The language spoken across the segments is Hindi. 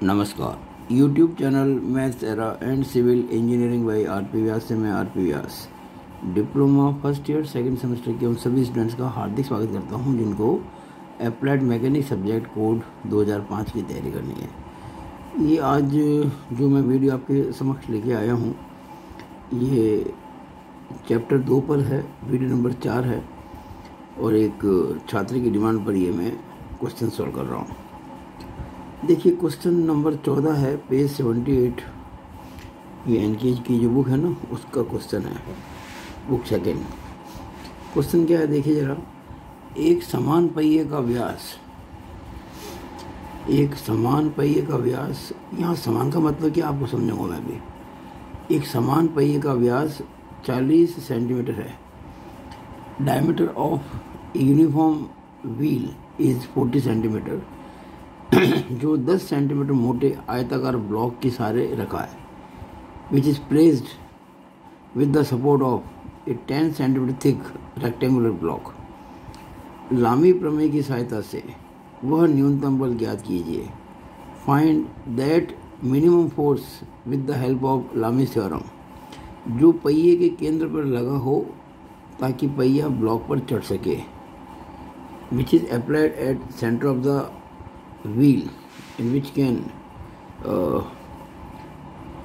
नमस्कार। YouTube channel maths era and civil engineering by RP. Vyas से मैं RP. Vyas diploma first year second semester के उन सभी स्टूडेंट्स का हार्दिक स्वागत करता हूं जिनको अप्लाइड मैकेनिक सब्जेक्ट कोड 2005 की तैयारी करनी है। ये आज जो मैं वीडियो आपके समक्ष लेके आया हूं ये चैप्टर 2 पर है, वीडियो नंबर 4 है और एक छात्र की डिमांड पर ये मैं क्वेश्चन सॉल्व कर रहा हूँ। देखिए क्वेश्चन नंबर 14 है, पेज 78, ये एनकेज की जो बुक है ना उसका क्वेश्चन है, बुक सेकेंड। क्वेश्चन क्या है देखिए ज़रा। एक समान पहिए का व्यास, यहाँ समान का मतलब क्या आपको समझाऊंगा मैं भी। एक समान पहिए का व्यास 40 सेंटीमीटर है। Diameter of uniform wheel is 40 centimetre जो 10 सेंटीमीटर मोटे आयताकार ब्लॉक के सहारे रखा है, which is placed with the support of A 10 centimetre thick rectangular block. लामी प्रमेय की सहायता से वह न्यूनतम बल ज्ञात कीजिए। Find that minimum force with the help of लामी थ्योरम, जो पहिए के केंद्र पर लगा हो ताकि पहिया ब्लॉक पर चढ़ सके, which is applied at centre of the wheel in which can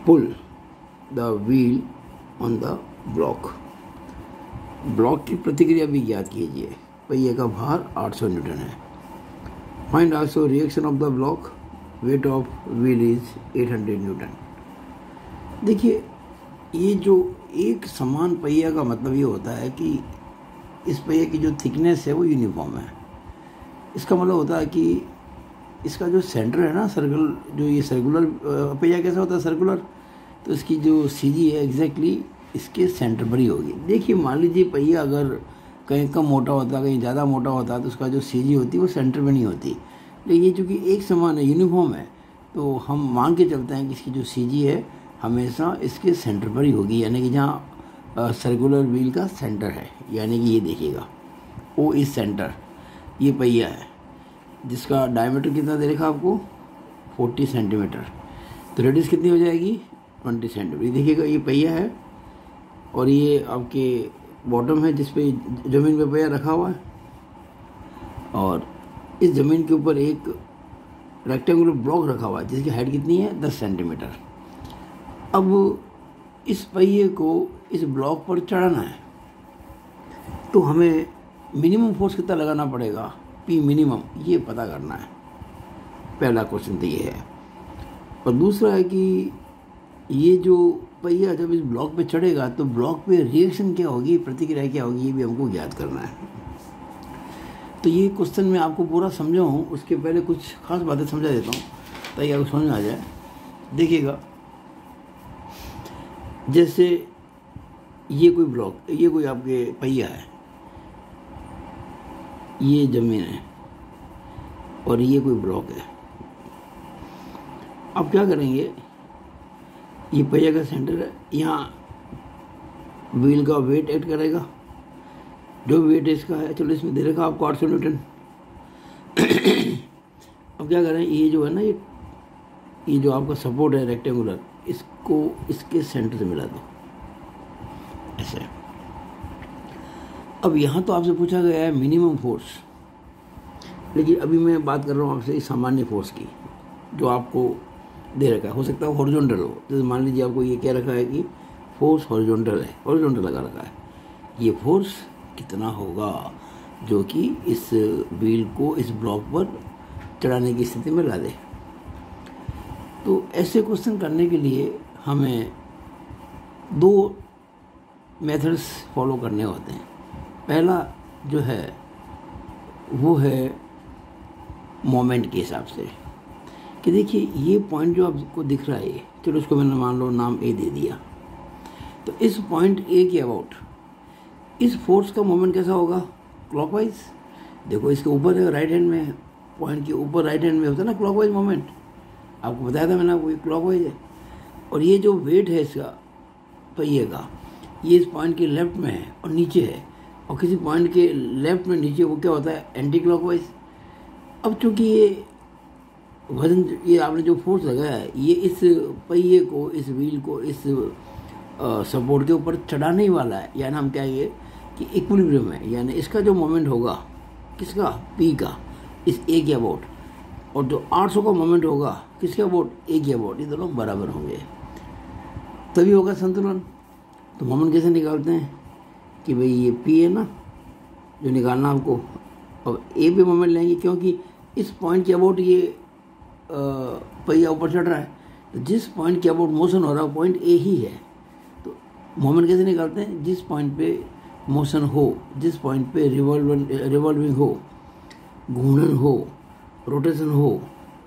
pull the wheel on the block। Block की प्रतिक्रिया भी ज्ञात कीजिए। पहिए का भार 800 न्यूटन है। Find also reaction of the block, weight of wheel is 800 Newton. देखिए ये जो एक समान पहिया का मतलब ये होता है कि इस पहिए की जो थिकनेस है वो यूनिफॉर्म है। इसका मतलब होता है कि इसका जो सेंटर है ना, सर्कल, जो ये सर्कुलर पहिया कैसा होता है सर्कुलर, तो इसकी जो सीजी है एग्जैक्टली इसके सेंटर पर ही होगी। देखिए मान लीजिए पहिया अगर कहीं कम मोटा होता है कहीं ज़्यादा मोटा होता है तो उसका जो सीजी होती है वो सेंटर में नहीं होती। लेकिन ये चूँकि एक समान है, यूनिफॉर्म है, तो हम मान के चलते हैं कि इसकी जो सीजी है हमेशा इसके सेंटर पर ही होगी, यानी कि जहाँ सर्कुलर व्हील का सेंटर है, यानी कि ये देखिएगा ओ इस सेंटर, ये पहिया है जिसका डायमीटर कितना दे रखा आपको 40 सेंटीमीटर, तो रेडियस कितनी हो जाएगी 20 सेंटीमीटर। देखिएगा ये पहिया है और ये आपके बॉटम है जिस पे ज़मीन पे पहिया रखा हुआ है और इस ज़मीन के ऊपर एक रेक्टेंगुलर ब्लॉक रखा हुआ है जिसकी हाइट कितनी है 10 सेंटीमीटर। अब इस पहिए को इस ब्लॉक पर चढ़ाना है तो हमें मिनिमम फोर्स कितना लगाना पड़ेगा, पी मिनिमम, ये पता करना है। पहला क्वेश्चन तो ये है। और दूसरा है कि ये जो पहिया जब इस ब्लॉक पे चढ़ेगा तो ब्लॉक पे रिएक्शन क्या होगी, प्रतिक्रिया क्या होगी, ये भी हमको ज्ञात करना है। तो ये क्वेश्चन मैं आपको पूरा समझाऊँ उसके पहले कुछ खास बातें समझा देता हूँ ताकि आपको समझ में आ जाए। देखिएगा जैसे ये कोई ब्लॉक, ये कोई आपके पहिया है, ये ज़मीन है और ये कोई ब्लॉक है। अब क्या करेंगे, ये पहिया का सेंटर है, यहाँ व्हील का वेट ऐड करेगा, जो वेट इसका है, चलो इसमें दे रखा आपको 800 न्यूटन। अब क्या करें, ये जो है ना ये जो आपका सपोर्ट है रेक्टेंगुलर, इसको इसके सेंटर से मिला दो ऐसे। अब यहाँ तो आपसे पूछा गया है मिनिमम फोर्स, लेकिन अभी मैं बात कर रहा हूँ आपसे सामान्य फोर्स की जो आपको दे रखा है। हो सकता है हॉरिजॉन्टल हो, जैसे मान लीजिए आपको ये क्या रखा है कि फोर्स हॉरिजॉन्टल है, हॉरिजॉन्टल लगा रखा है। ये फोर्स कितना होगा जो कि इस व्हील को इस ब्लॉक पर चढ़ाने की स्थिति में ला दे। तो ऐसे क्वेश्चन करने के लिए हमें 2 मेथड्स फॉलो करने होते हैं। पहला जो है वो है मोमेंट के हिसाब से कि देखिए ये पॉइंट जो आपको दिख रहा है, चलो उसको मैंने मान लो नाम ए दे दिया, तो इस पॉइंट ए के अबाउट इस फोर्स का मोमेंट कैसा होगा, क्लॉकवाइज। देखो इसके ऊपर है, राइट हैंड में, पॉइंट के ऊपर राइट हैंड में होता है ना क्लॉकवाइज मोमेंट, आपको बताया था मैंने आपको, ये क्लॉकवाइज है। और ये जो वेट है इसका पहिए का, ये इस पॉइंट के लेफ्ट में है और नीचे है, और किसी पॉइंट के लेफ्ट में नीचे वो क्या होता है एंटी क्लॉकवाइज। अब चूंकि ये वजन, ये आपने जो फोर्स लगाया है ये इस पहिए को, इस व्हील को, इस सपोर्ट के ऊपर चढ़ाने ही वाला है। यानी हम कहेंगे कि इक्विलिब्रियम है, यानी इसका जो मोमेंट होगा, किसका, पी का, इस ए के अबाउट, और जो 800 का मोमेंट होगा किसके अबाउट, ए के अबाउट, ये दोनों बराबर होंगे, तभी होगा संतुलन। तो मोमेंट कैसे निकालते हैं कि भाई ये पी है ना जो निकालना आपको, अब ए पे मोमेंट लेंगे क्योंकि इस पॉइंट के अबाउट ये पहिया ऊपर चढ़ रहा है, तो जिस पॉइंट के अबाउट मोशन हो रहा है पॉइंट ए ही है। तो मोमेंट कैसे निकालते हैं, जिस पॉइंट पे मोशन हो, जिस पॉइंट पे रिवॉल्विंग हो, घूर्णन हो, रोटेशन हो,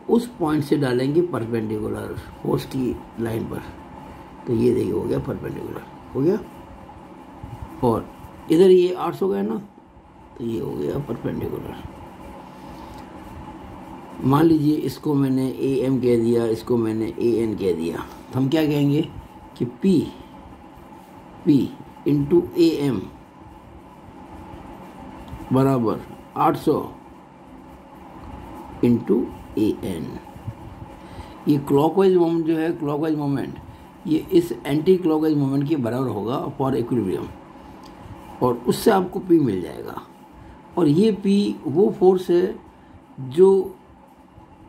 उस पॉइंट से डालेंगे परपेंडिकुलर फोर्स की लाइन पर। तो ये देखिए हो गया परपेंडिकुलर, हो गया। और इधर ये 800 का है ना, तो ये हो गया परपेंडिकुलर। मान लीजिए इसको मैंने ए एम कह दिया, इसको मैंने ए एन कह दिया, तो हम क्या कहेंगे कि पी इंटू ए एम बराबर 800 इंटू ए एन। ये क्लॉकवाइज मोमेंट जो है, क्लॉकवाइज मोमेंट, ये इस एंटी क्लॉकवाइज मोमेंट के बराबर होगा फॉर इक्विलिब्रियम, और उससे आपको पी मिल जाएगा। और ये पी वो फोर्स है जो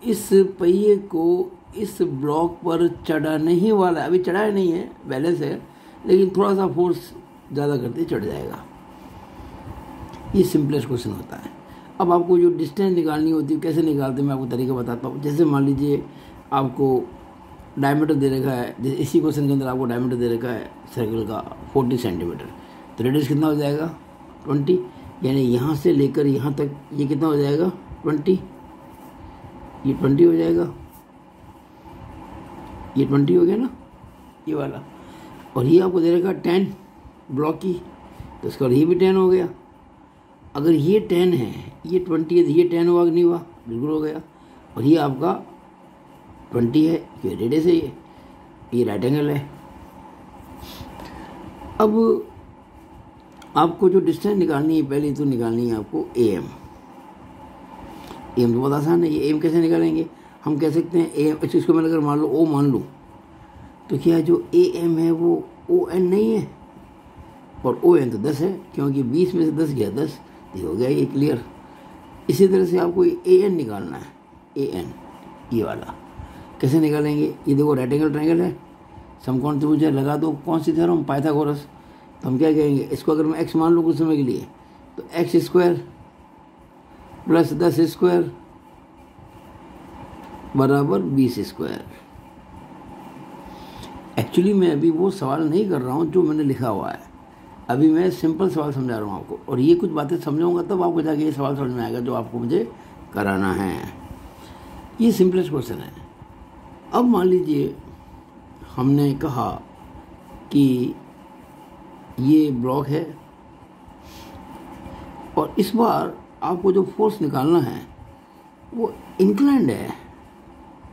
इस पहिए को इस ब्लॉक पर चढ़ाने ही वाला है। अभी चढ़ाया नहीं है, बैलेंस है, लेकिन थोड़ा सा फोर्स ज़्यादा करते चढ़ जाएगा। ये सिंपलेस्ट क्वेश्चन होता है। अब आपको जो डिस्टेंस निकालनी होती है कैसे निकालते हैं मैं आपको तरीका बताता हूँ। जैसे मान लीजिए आपको डायमीटर दे रखा है, जैसे इसी क्वेश्चन के अंदर आपको डायमीटर दे रखा है सर्कल का 40 सेंटीमीटर, तो रेडियस कितना हो जाएगा 20, यानी यहाँ से लेकर यहाँ तक ये कितना हो जाएगा 20, ये 20 हो जाएगा, ये 20 हो गया ना ये वाला। और ये आपको दे रखा 10 ब्लॉक की, तो इसका ये भी 10 हो गया। अगर ये 10 है, ये 20 है, तो ये 10 हुआ कि नहीं हुआ, बिल्कुल हो गया। और ये आपका 20 है, ये रेडियस है, ये राइट एंगल है। अब आपको जो डिस्टेंस निकालनी है, पहले तो निकालनी है आपको ए एम। एम तो बहुत आसान है, ये एम कैसे निकालेंगे, हम कह सकते हैं एम, इसको मैं अगर मान लो ओ मान लूँ, तो क्या जो ए एम है वो ओ एन नहीं है, और ओ एन तो 10 है, क्योंकि 20 में से 10 गया 10, ये हो गया ये क्लियर। इसी तरह से आपको ए एन निकालना है, ए एन ये वाला कैसे निकालेंगे, ये देखो राइट एंगल ट्रायंगल है, समकोण त्रिभुज है, लगा दो कौन सी थ्योरम, पाइथागोरस। तो हम क्या कहेंगे, इसको अगर मैं एक्स मान लूँ कुछ समय के लिए, तो एक्स स्क्वायर प्लस 10 स्क्वायर बराबर 20 स्क्वायर। एक्चुअली मैं अभी वो सवाल नहीं कर रहा हूँ जो मैंने लिखा हुआ है, अभी मैं सिंपल सवाल समझा रहा हूँ आपको, और ये कुछ बातें समझाऊंगा तब आपको जाके ये सवाल समझ में आएगा जो आपको मुझे कराना है। ये सिंपलेस्ट क्वेश्चन है। अब मान लीजिए हमने कहा कि ये ब्लॉक है, और इस बार आपको जो फोर्स निकालना है वो इंक्लाइंड है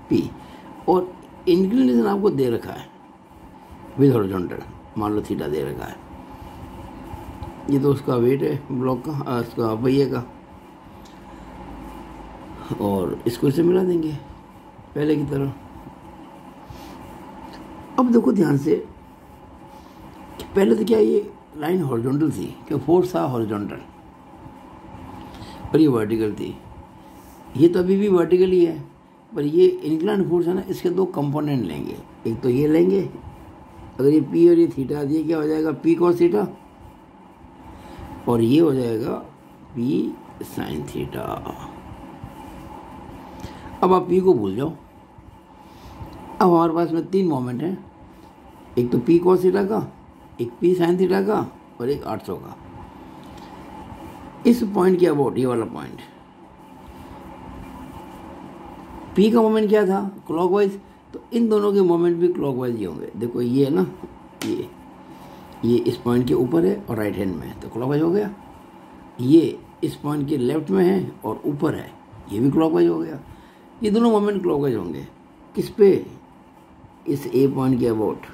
पी, और इंक्लिनेशन आपको दे रखा है विद हॉरिजॉन्टल, मान लो थीटा दे रखा है। ये तो उसका वेट है ब्लॉक का, उसका पहिए का, और इसको इसे मिला देंगे पहले की तरह। अब देखो ध्यान से, पहले तो क्या ये लाइन हॉरिजॉन्टल थी, क्या फोर्स था हॉरिजॉन्टल, और ये वर्टिकल थी। ये तो अभी भी वर्टिकल ही है, पर ये इंक्लाइंड फोर्स है ना, इसके दो कंपोनेंट लेंगे। एक तो ये लेंगे, अगर ये पी और ये थीटा दिए, क्या हो जाएगा पी कॉस थीटा, और ये हो जाएगा पी साइन थीटा। अब आप पी को भूल जाओ। अब हमारे पास में 3 मोमेंट हैं, एक तो पी कॉस थीटा का, एक पी साइन थीटा का, और एक 800 का। इस पॉइंट के अबाउट ये वाला पॉइंट, पी का मोमेंट क्या था क्लॉकवाइज, तो इन दोनों के मोमेंट भी क्लॉकवाइज ही होंगे। देखो ये है ना, ये इस पॉइंट के ऊपर है और राइट हैंड में है, तो क्लॉकवाइज हो गया। ये इस पॉइंट के लेफ्ट में है और ऊपर है, ये भी क्लॉकवाइज हो गया। ये दोनों मोमेंट क्लॉकवाइज होंगे। किस पे, इस ए पॉइंट के अबाउट।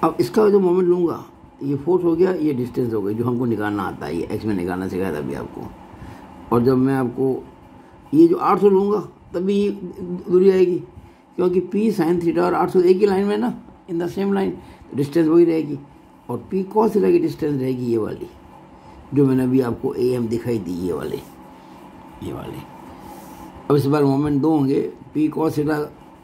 अब इसका जो मोमेंट लूँगा, ये फोर्स हो गया, ये डिस्टेंस हो गई जो हमको निकालना आता है, ये एक्स में निकालना सिखाया था अभी आपको। और जब मैं आपको ये जो 800 लूँगा, तभी दूरी आएगी, क्योंकि पी साइन थीटा और 800 एक ही लाइन में ना, in the same line, distance वही रहेगी। और पी कॉस थीटा की डिस्टेंस रहेगी ये वाली, जो मैंने अभी आपको ए एम दिखाई दी, ये वाले। अब इस बार मोमेंट दो होंगे, पी कॉस थीटा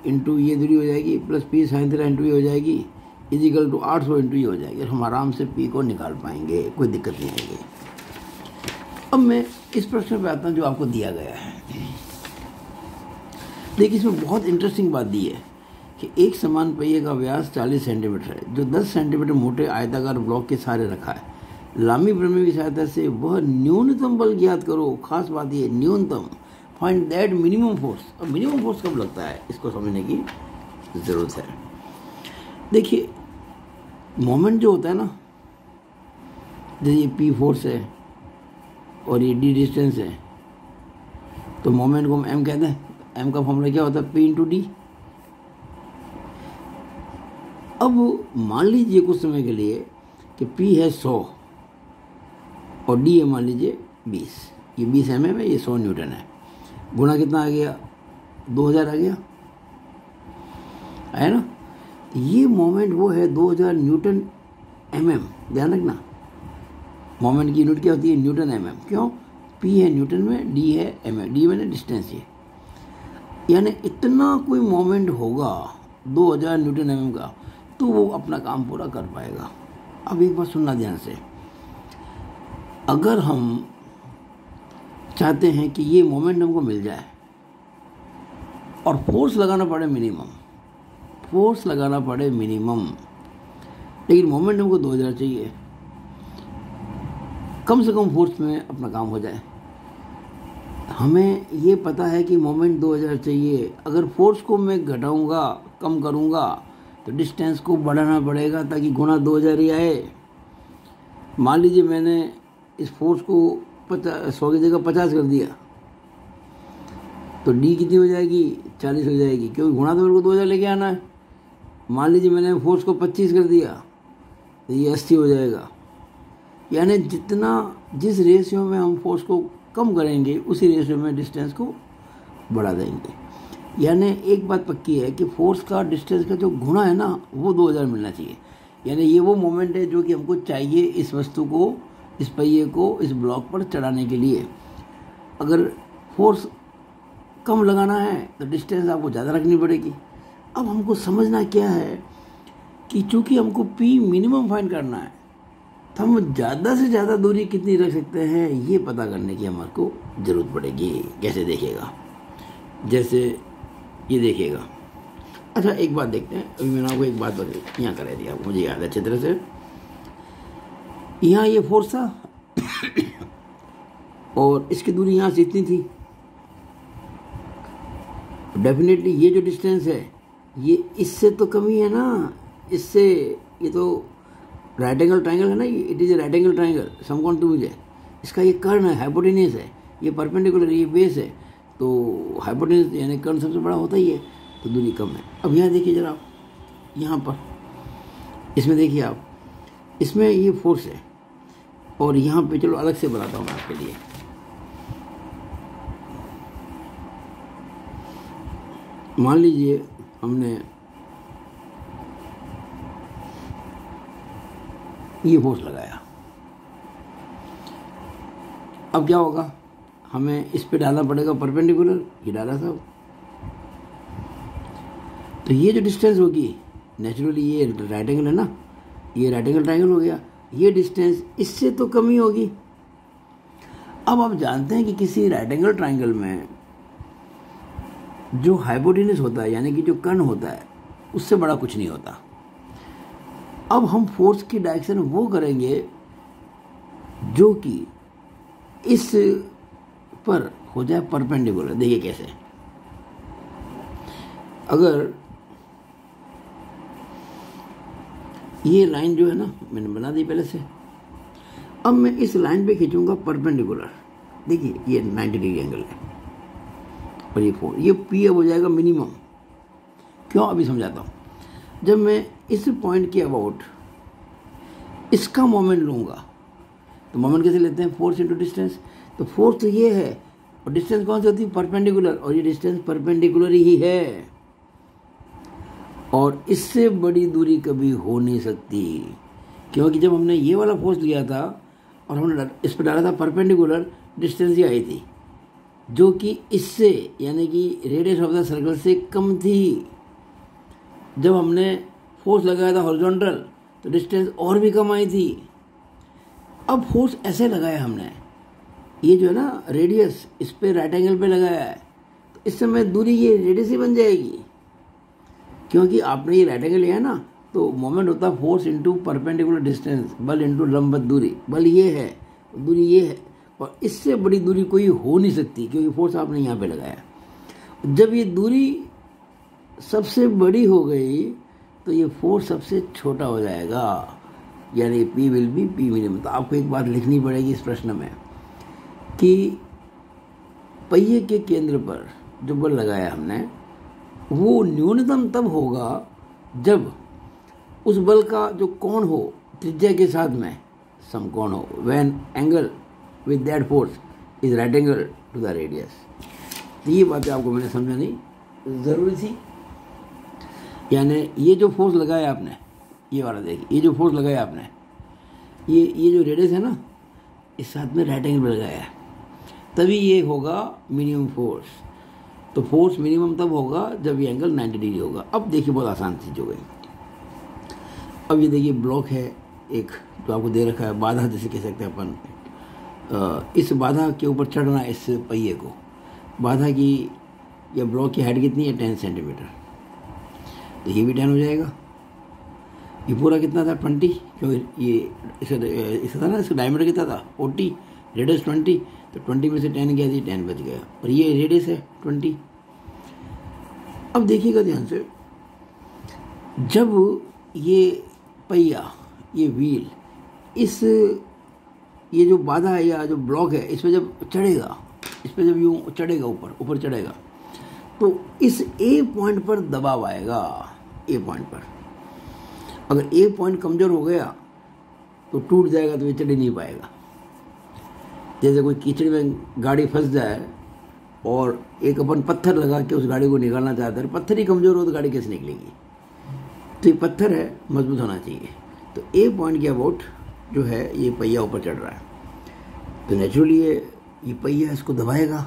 इंटू ये दूरी हो जाएगी, plus P sine theta into ये हो जाएगी, इजिकल टू 800 इंटू ये हो जाएगी। हम आराम से पी को निकाल पाएंगे, कोई दिक्कत नहीं आएगी। अब मैं इस प्रश्न पे आता हूँ जो आपको दिया गया है। देखिए, इसमें बहुत इंटरेस्टिंग बात दी है कि एक समान पहिए का व्यास 40 सेंटीमीटर है, जो 10 सेंटीमीटर मोटे आयताकार ब्लॉक के सहारे रखा है। लामी प्रमेय की सहायता से वह न्यूनतम बल ज्ञात करो। खास बात यह, न्यूनतम, फाइंड दैट मिनिमम फोर्स। अब मिनिमम फोर्स कब लगता है, इसको समझने की जरूरत है। देखिए, मोमेंट जो होता है ना, जैसे ये पी फोर्स है और ये डी डिस्टेंस है, तो मोमेंट को हम एम कहते हैं। एम का फॉर्मूला क्या होता है, पी इंटू डी। अब मान लीजिए कुछ समय के लिए कि पी है 100 और डी है मान लीजिए 20, ये 20 mm है, ये 100 न्यूटन है। गुणा कितना आ गया, 2000 आ गया, है ना। ये मोमेंट वो है 2000 न्यूटन mm, ध्यान रखना। मोमेंट की यूनिट क्या होती है, न्यूटन mm। क्यों, पी है न्यूटन में, डी है mm, डी मैंने डिस्टेंस है, यानी इतना कोई मोमेंट होगा 2000 न्यूटन mm का, तो वो अपना काम पूरा कर पाएगा। अब एक बात सुनना ध्यान से, अगर हम चाहते हैं कि ये मोमेंट हमको मिल जाए और फोर्स लगाना पड़े मिनिमम, लेकिन मोमेंट हमको 2000 चाहिए, कम से कम फोर्स में अपना काम हो जाए। हमें ये पता है कि मोमेंट 2000 चाहिए, अगर फोर्स को मैं घटाऊंगा, कम करूंगा, तो डिस्टेंस को बढ़ाना पड़ेगा ताकि गुणा 2000 ही आए। मान लीजिए मैंने इस फोर्स को 100 की जगह 50 कर दिया, तो डी कितनी हो जाएगी, 40 हो जाएगी, क्योंकि गुणा तो मेरे को 2000 लेके आना है। मान लीजिए मैंने फोर्स को 25 कर दिया, तो ये 80 हो जाएगा। यानी जिस रेशियो में हम फोर्स को कम करेंगे, उसी रेशियो में डिस्टेंस को बढ़ा देंगे। यानी एक बात पक्की है कि फोर्स का डिस्टेंस का जो गुणा है ना, वो 2000 मिलना चाहिए। यानी ये वो मोमेंट है जो कि हमको चाहिए इस वस्तु को, इस पहिए को इस ब्लॉक पर चढ़ाने के लिए। अगर फोर्स कम लगाना है तो डिस्टेंस आपको ज़्यादा रखनी पड़ेगी। अब हमको समझना क्या है कि चूंकि हमको पी मिनिमम फाइंड करना है, तो हम ज़्यादा से ज़्यादा दूरी कितनी रख सकते हैं, ये पता करने की हमारे को ज़रूरत पड़ेगी। कैसे देखिएगा, जैसे ये देखिएगा। अच्छा, एक बात देखते हैं, अभी मैंने आपको एक बात बताई, यहाँ करा दिया, मुझे याद है अच्छी तरह से। यहाँ ये फोर्स था और इसकी दूरी यहाँ से इतनी थी। डेफिनेटली ये जो डिस्टेंस है, ये इससे तो कम ही है ना, इससे। ये तो राइट एंगल ट्राइंगल है ना, it is a right angle triangle, समकोण त्रिभुज है। इसका ये कर्ण है, हाइपोटेन्यूस है, ये परपेंडिकुलर, ये बेस है, तो हाइपोटेन्यूस यानी कर्ण सबसे बड़ा होता ही है, तो दूरी कम है। अब यहाँ देखिए जरा, यहाँ पर इसमें देखिए आप, इसमें ये फोर्स है और यहाँ पे चलो अलग से बनाता हूँ मैं आपके लिए। मान लीजिए हमने ये फोर्स लगाया, अब क्या होगा, हमें इस पे डालना पड़ेगा परपेंडिकुलर, ये डाला था। तो ये जो डिस्टेंस होगी, नेचुरली ये राइट एंगल है ना, ये राइट एंगल ट्राइंगल हो गया, ये डिस्टेंस इससे तो कम ही होगी। अब आप जानते हैं कि किसी राइट एंगल ट्राइंगल में जो हाइपोटेन्यूस होता है, यानी कि जो कर्ण होता है, उससे बड़ा कुछ नहीं होता। अब हम फोर्स की डायरेक्शन वो करेंगे जो कि इस पर हो जाए परपेंडिकुलर। देखिए कैसे, अगर ये लाइन जो है ना, मैंने बना दी पहले से, अब मैं इस लाइन पे खींचूंगा परपेंडिकुलर। देखिए ये 90 डिग्री एंगल है और ये फोर, ये पी अब हो जाएगा मिनिमम। क्यों, अभी समझाता हूँ। जब मैं इस पॉइंट के अबाउट इसका मोमेंट लूँगा, तो मोमेंट कैसे लेते हैं, फोर्स इंटू डिस्टेंस। तो फोर्स तो ये है, और डिस्टेंस कौन सी होती है? परपेंडिकुलर, और ये डिस्टेंस परपेंडिकुलर ही है और इससे बड़ी दूरी कभी हो नहीं सकती, क्योंकि जब हमने ये वाला फोर्स लिया था और हमने इस पर डाला था परपेंडिकुलर, डिस्टेंस ही आई थी जो कि इससे यानी कि रेडियस ऑफ द सर्कल से कम थी। जब हमने फोर्स लगाया था हॉरिजॉन्टल तो डिस्टेंस और भी कम आई थी। अब फोर्स ऐसे लगाया हमने, ये जो है ना रेडियस इस पे राइट एंगल पे लगाया है, तो इस समय दूरी ये रेडियस ही बन जाएगी, क्योंकि आपने ये राइट एंगल लिया है ना, तो मोमेंट होता है फोर्स इंटू परपेंडिकुलर डिस्टेंस, बल इंटू लंबवत दूरी। बल ये है, दूरी ये है, और इससे बड़ी दूरी कोई हो नहीं सकती क्योंकि फोर्स आपने यहाँ पे लगाया। जब ये दूरी सबसे बड़ी हो गई तो ये फोर्स सबसे छोटा हो जाएगा, यानी P will be P minimum. तो आपको एक बात लिखनी पड़ेगी इस प्रश्न में कि पहिए के केंद्र पर जो बल लगाया हमने वो न्यूनतम तब होगा जब उस बल का जो कोण हो त्रिज्या के साथ में समकोण हो, when angle with that force is right angle to the radius. तो ये बातें आपको मैंने समझानी ज़रूरी थी। यानी ये जो फोर्स लगाया आपने, ये वाला देखिए, ये जो फोर्स लगाया आपने, ये जो रेडियस है ना, इस साथ में राइट एंगल पे लगाया है, तभी ये होगा मिनिमम फोर्स। तो फोर्स मिनिमम तब होगा जब ये एंगल 90 डिग्री होगा। अब देखिए बहुत आसान चीज़ हो गई। अब ये देखिए ब्लॉक है एक जो आपको दे रखा है, बाधा जैसे कह सकते हैं अपन। इस बाधा के ऊपर चढ़ना इस पहिए को, बाधा की या ब्लॉक की हाइट कितनी है? 10 सेंटीमीटर। तो ये भी 10 हो जाएगा। ये पूरा कितना था? 20, क्योंकि ये इसे था ना, इसका डायमीटर कितना था? 40, रेडियस 20, तो 20 में से 10 गया थी, 10 बच गया, और ये रेडियस है 20। अब देखिएगा ध्यान से, जब ये पहिया, ये व्हील, ये जो बाधा है या जो ब्लॉक है, इस पर जब चढ़ेगा, इस पर जब यूँ चढ़ेगा, ऊपर चढ़ेगा, तो इस ए पॉइंट पर दबाव आएगा। ए पॉइंट पर अगर ए पॉइंट कमज़ोर हो गया तो टूट जाएगा, तो ये चढ़ ही नहीं पाएगा। जैसे कोई कीचड़ में गाड़ी फंस जाए और एक अपन पत्थर लगा के उस गाड़ी को निकालना चाहते हैं, पत्थर ही कमज़ोर हो तो गाड़ी कैसे निकलेगी? तो ये पत्थर है, मजबूत होना चाहिए। तो ए पॉइंट के अबाउट जो है ये पहिया ऊपर चढ़ रहा है, तो नेचुरली ये पहिया इसको दबाएगा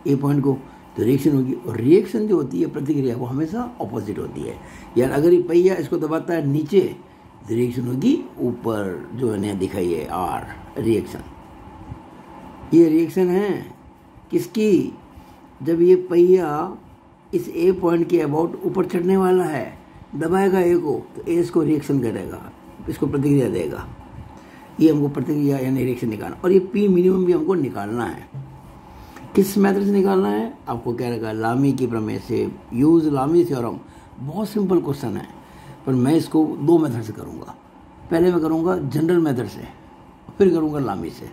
ए पॉइंट को, तो रिएक्शन होगी। और रिएक्शन जो होती है, प्रतिक्रिया, वो हमेशा ऑपोजिट होती है। यार अगर ये पहिया इसको दबाता है नीचे, तो रिएक्शन होगी ऊपर, जो है दिखाई है आर रिएक्शन। ये रिएक्शन है किसकी? जब ये पहिया इस ए पॉइंट के अबाउट ऊपर चढ़ने वाला है, दबाएगा ए को, तो ए इसको रिएक्शन करेगा, इसको प्रतिक्रिया देगा। ये हमको प्रतिक्रिया यानी रिएक्शन निकालना। और ये पी मिनिमम भी हमको निकालना है। किस मेथड से निकालना है? आपको क्या रखा? लामी की प्रमेय से, यूज लामी थ्योरम। बहुत सिंपल क्वेश्चन है, पर मैं इसको 2 मेथड से करूँगा। पहले मैं करूँगा जनरल मेथड से, फिर करूँगा लामी से।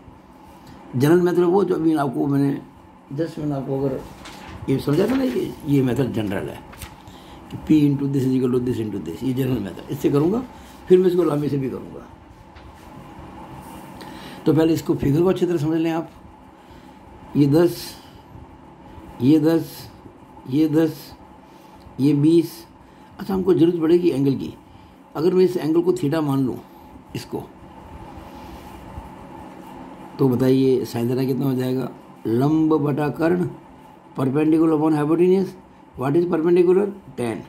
जनरल मेथड वो जो अभी आपको मैंने आपको अगर ये समझा था ना, ये मेथड जनरल है कि P into this is equal to this into this, ये जनरल मेथड, इससे करूँगा। फिर मैं इसको लामी से भी करूँगा। तो पहले इसको फिगर को अच्छी तरह समझ लें आप। ये 10, ये 10, ये 10, ये 20। अच्छा, हमको जरूरत पड़ेगी एंगल की। अगर मैं इस एंगल को थीटा मान लूँ इसको, तो बताइए साइन थीटा कितना हो जाएगा? लंब बटा कर्ण, perpendicular upon hypotenuse. What is perpendicular? 10।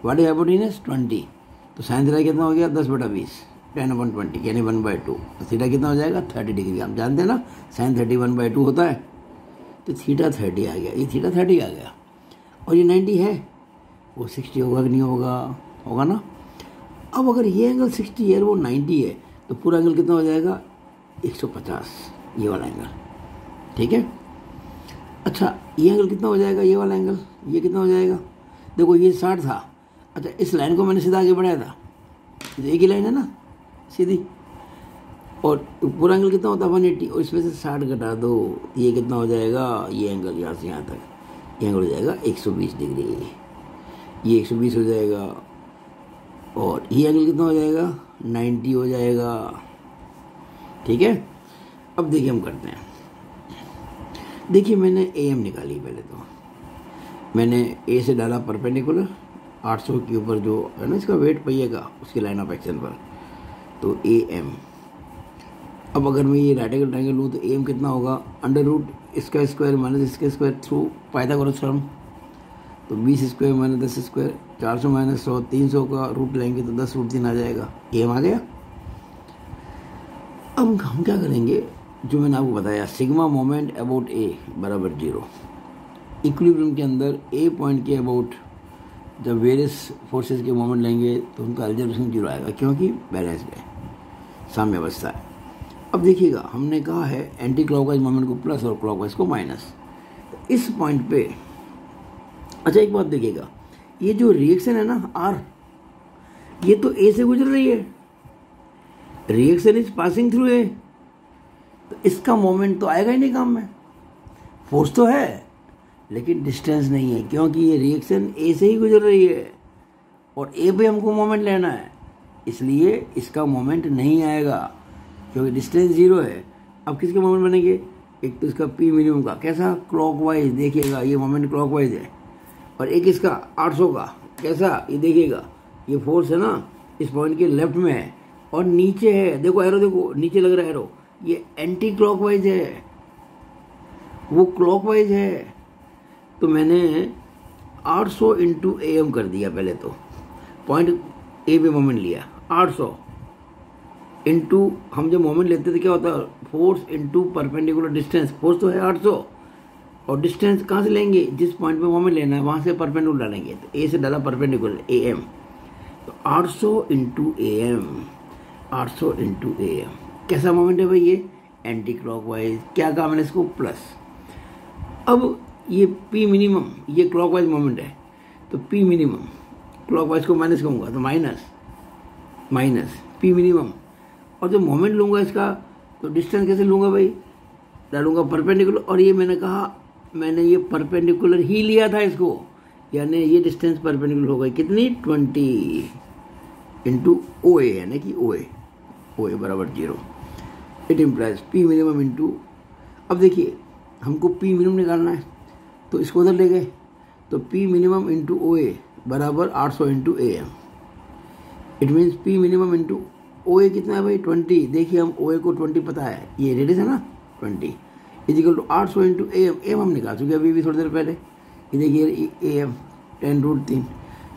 What is hypotenuse? 20। तो साइन थीटा कितना हो गया? 10 बटा 20, 10/20 यानी 1/2। तो थीटा कितना हो जाएगा? 30 डिग्री। आप जानते हैं ना साइन 30 1/2 होता है, तो थीटा 30 आ गया। ये थीटा 30 आ गया। और ये 90 है, वो 60 होगा कि नहीं होगा? होगा ना। अब अगर ये एंगल 60 है, वो 90 है, तो पूरा एंगल कितना हो जाएगा? 150, ये वाला एंगल। ठीक है। अच्छा, ये एंगल कितना हो जाएगा? ये वाला एंगल, ये कितना हो जाएगा? देखो ये 60 था। अच्छा, इस लाइन को मैंने सीधा आगे बढ़ाया था, एक ही लाइन है ना सीधी, और पूरा एंगल कितना होता है? 180, और इसमें से 60 घटा दो, ये कितना हो जाएगा? ये एंगल यहाँ से यहाँ तक, ये एंगल हो जाएगा 120 डिग्री। ये 120 हो जाएगा, और ये एंगल कितना हो जाएगा? 90 हो जाएगा। ठीक है। अब देखिए हम करते हैं। देखिए मैंने ए एम निकाली, पहले तो मैंने ए से डाला परपेंडिकुलर 800 के ऊपर जो है ना इसका वेट पहिए का, उसकी लाइन ऑफ एक्शन पर, तो ए एम। अब अगर मैं ये राइट एंगल ट्रायंगल लूँ तो ए एम कितना होगा, अंडर रूट इसका स्क्वायर माइनस इसका स्क्वायर थ्रू पाइथागोरस थ्योरम, तो 20 स्क्वायर माइनस 10 स्क्वायर, 400 माइनस 100, 300 का रूट लेंगे तो 10 रूट 3 आ जाएगा, ए एम आ गया। अब हम क्या करेंगे, जो मैंने आपको बताया, सिग्मा मोमेंट अबाउट ए बराबर 0। इक्विलिब्रियम के अंदर ए पॉइंट के अबाउट जब वेरियस फोर्सेस के मोमेंट लेंगे तो उनका अल्जेब्रिज्म 0 आएगा, क्योंकि बैलेंस है, साम्य अवस्था है। अब देखिएगा हमने कहा है एंटी क्लॉकवाइज मोमेंट को प्लस और क्लॉकवाइज को माइनस, तो इस पॉइंट पे अच्छा एक बात देखिएगा, ये जो रिएक्शन है ना आर, ये तो ए से गुजर रही है, reaction is passing through a, तो इसका मोमेंट तो आएगा ही नहीं काम में। फोर्स तो है लेकिन डिस्टेंस नहीं है, क्योंकि ये रिएक्शन ए से ही गुजर रही है और ए पे हमको मोमेंट लेना है, इसलिए इसका मोमेंट नहीं आएगा क्योंकि डिस्टेंस 0 है। अब किसके मोमेंट बनेंगे, एक तो इसका पी मिनिमम का, कैसा, क्लॉकवाइज, देखिएगा ये मोमेंट क्लॉकवाइज है, और एक इसका 800 का, कैसा, ये देखिएगा ये फोर्स है ना इस पॉइंट के लेफ्ट में है और नीचे है, देखो एरो, देखो नीचे लग रहा है एरो, ये एंटी क्लॉकवाइज है, वो क्लॉकवाइज है। तो मैंने 800 इंटू ए एम कर दिया, पहले तो पॉइंट ए पे मोमेंट लिया, 800 इंटू, हम जब मोमेंट लेते थे क्या होता है, force into perpendicular distance, force तो है 800 और डिस्टेंस कहाँ से लेंगे, जिस पॉइंट पे मोमेंट लेना है वहाँ से परपेंडिकुलर डालेंगे, तो ए से डाला परपेंडिकुलर ए एम, तो 800 इंटू ए एम, 800 इंटू ए एम, कैसा मोमेंट है भाई, ये एंटी क्लॉकवाइज, क्या कहा मैंने इसको, प्लस। अब ये पी मिनिमम, ये क्लॉकवाइज मोमेंट है, तो पी मिनिमम, क्लॉकवाइज को माइनस कहूँगा तो माइनस माइनस पी मिनिमम, और जब मोमेंट लूँगा इसका तो डिस्टेंस कैसे लूँगा भाई, डालूंगा परपेंडिकुलर, और ये मैंने कहा मैंने ये परपेंडिकुलर ही लिया था इसको, यानी ये डिस्टेंस परपेंडिकुलर हो गई कितनी, 20 इंटू ओ ए, यानी कि ओ ए बराबर 0। It implies P minimum into, अब देखिए हमको पी मिनिमम निकालना है तो इसको उधर ले गए, तो P minimum into O A बराबर 800 into A M, it means P minimum into O A कितना है भाई, 20। देखिए हम ओ ए को 20 पता है, ये रेडियस है ना 20, equal to 800 into A m हम निकाल चुके अभी भी थोड़ी देर पहले, ये देखिए ए एम 10 रूट 3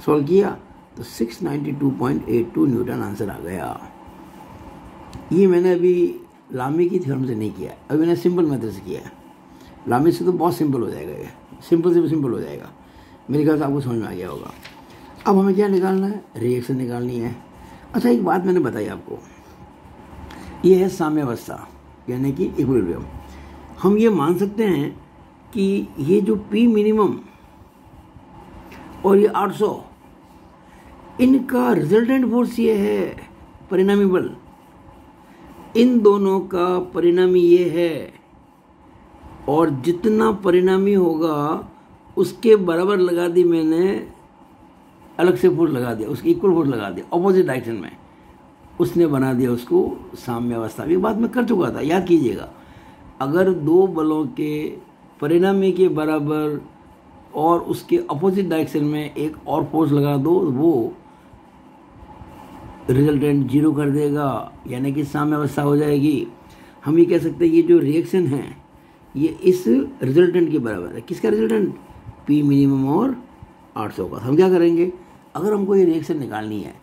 सॉल्व किया तो 692.82 न्यूटन आंसर आ गया। ये मैंने अभी लामी की थ्योरम से नहीं किया, अभी मैंने सिंपल मेथड से किया है, लामी से तो बहुत सिंपल हो जाएगा, ये सिंपल से भी सिंपल हो जाएगा, मेरे ख्याल से आपको समझ में आ गया होगा। अब हमें क्या निकालना है, रिएक्शन निकालनी है। अच्छा एक बात मैंने बताई आपको, ये है साम्यावस्था यानी कि इक्विलिब्रियम। हम ये मान सकते हैं कि ये जो पी मिनिमम और ये 800, इनका रिजल्टेंट फोर्स ये है परिणामी बल, इन दोनों का परिणामी ये है, और जितना परिणामी होगा उसके बराबर लगा दी मैंने, अलग से फोर्स लगा दिया, उसकी इक्वल फोर्स लगा दिया ऑपोजिट डायरेक्शन में, उसने बना दिया उसको साम्यावस्था। ये बात मैं कर चुका था, याद कीजिएगा, अगर दो बलों के परिणामी के बराबर और उसके अपोजिट डायरेक्शन में एक और फोर्स लगा दो, वो रिजल्टेंट 0 कर देगा, यानी कि साम्यावस्था हो जाएगी। हम ये कह सकते हैं ये जो रिएक्शन है ये इस रिजल्टेंट के बराबर है, किसका रिजल्टेंट, पी मिनिमम और 800 का। हम क्या करेंगे, अगर हमको ये रिएक्शन निकालनी है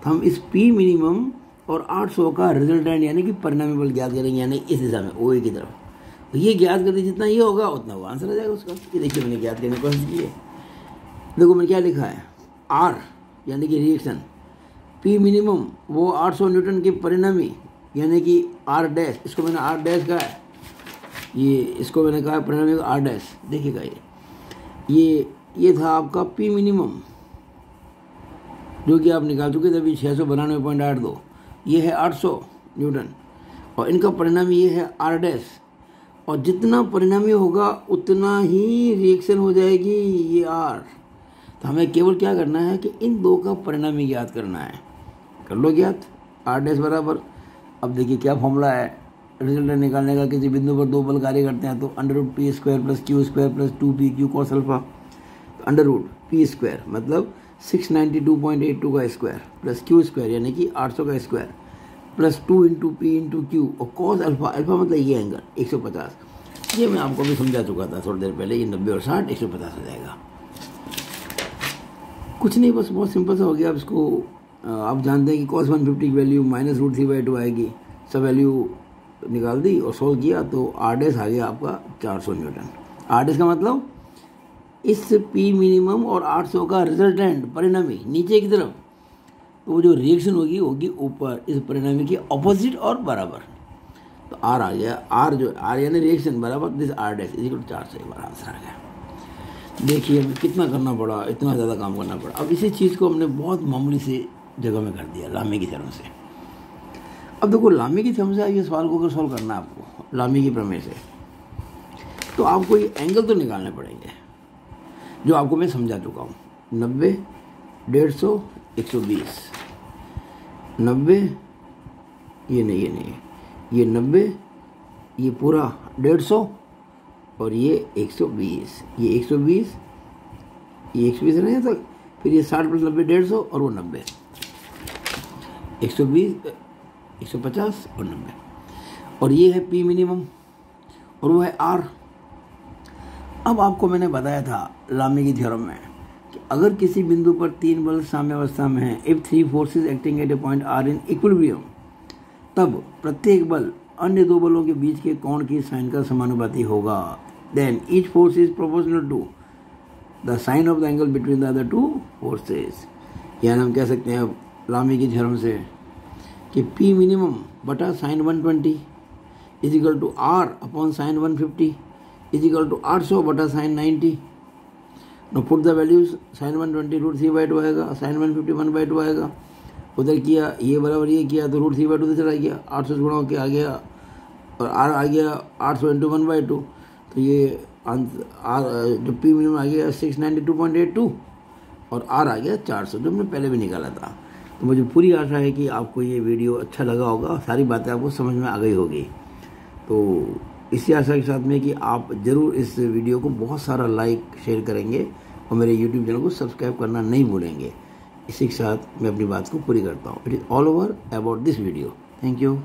तो हम इस पी मिनिमम और 800 का रिजल्टेंट यानी कि परिणामी बल ज्ञात करेंगे, यानी इस दिशा में ओ ए की तरफ, तो ये ज्ञात कर दीजिए, जितना ये होगा उतना वो आंसर आ जाएगा उसका। ये देखिए मैंने ज्ञात करने की कोशिश की है, देखो मैंने क्या लिखा है, आर यानी कि रिएक्शन, पी मिनिमम वो 800 न्यूटन के परिणामी यानी कि आर डैश, इसको मैंने आर डैश कहा है, ये इसको मैंने कहा परिणामी आर डैश। देखिएगा ये था आपका पी मिनिमम जो कि आप निकाल चुके थे अभी 692.82, ये है 800 न्यूटन, और इनका परिणामी ये है आर डैश, और जितना परिणामी होगा उतना ही रिएक्शन हो जाएगी ये आर। तो हमें केवल क्या करना है कि इन दो का परिणामी ज्ञात करना है, कर लो ज्ञात, आर डैश बराबर, अब देखिए क्या फॉर्मूला है, रिजल्ट निकालने का, किसी बिंदु पर दो बल कार्य करते हैं तो √p² plus q² plus 2pq cos alpha. √p² मतलब 692.82 का स्क्वायर प्लस q² यानी कि 800 का स्क्वायर प्लस 2 × p × q और cos अल्फा, अल्फा मतलब ये एंगल 150। ये मैं आपको भी समझा चुका था थोड़ी देर पहले। ये 90 और 60 150 हो जाएगा। कुछ नहीं, बस बहुत सिंपल सा हो गया। अब इसको आप जानते हैं कि cos 150 की वैल्यू -√3/2 आएगी। सब वैल्यू निकाल दी और सोल्व किया तो R' आ गया आपका 400 न्यूटन। R' का मतलब इस P मिनिमम और 800 का रिजल्टेंट परिणामी नीचे की तरफ, तो वो जो रिएक्शन होगी ऊपर इस परिणामी के ऑपोजिट और बराबर। तो R आ गया। R जो R यानी रिएक्शन बराबर दिस R' इक्वल 400 हमारा आंसर आ गया। देखिए हमें कितना करना पड़ा, इतना ज़्यादा काम करना पड़ा। अब इसी चीज़ को हमने बहुत मामूली से जगह में कर दिया लामी की थ्योरम से। अब देखो लामी की थ्योरम से ये सवाल को अगर सॉल्व करना है आपको लामी की प्रमेय से, तो आपको ये एंगल तो निकालने पड़ेंगे जो आपको मैं समझा चुका हूँ। 90, 150, 120। 90 ये नहीं, ये 90, ये पूरा 150 और ये 120, ये 120, ये 120 नहीं तक, फिर ये 60 + 90 150 और वो 90, 120, 150 और 90। और ये है P मिनिमम और वो है R। अब आपको मैंने बताया था लामी की थ्योरम में कि अगर किसी बिंदु पर 3 बल साम्यावस्था में हैं, if 3 forces acting at a point are in equilibrium, तब प्रत्येक बल अन्य दो बलों के बीच के कोण की साइन का समानुपाती होगा। Then each force is proportional to the sine of the angle between the other two forces. यानी हम कह सकते हैं लामी की थ्योरम से कि P मिनिमम बटा sine 120 is equal to R upon sine 150 is equal to 800 बटा sine 90। No put the values, sine 120 √3/2 आएगा, साइन 150 1/2 आएगा। उधर किया ये बराबर ये किया तो √3/2 से चला गया, 800 गुणा होकर आ गया और R आ गया 800 × 1/2। तो ये जो P मिनिमम आ गया 692.82 और R आ गया 400, जो हमने पहले भी निकाला था। तो मुझे पूरी आशा है कि आपको ये वीडियो अच्छा लगा होगा, सारी बातें आपको समझ में आ गई होगी। तो इसी आशा के साथ में कि आप ज़रूर इस वीडियो को बहुत सारा लाइक शेयर करेंगे और मेरे YouTube चैनल को सब्सक्राइब करना नहीं भूलेंगे। इसी के साथ मैं अपनी बात को पूरी करता हूँ। It is all over about this video. Thank you.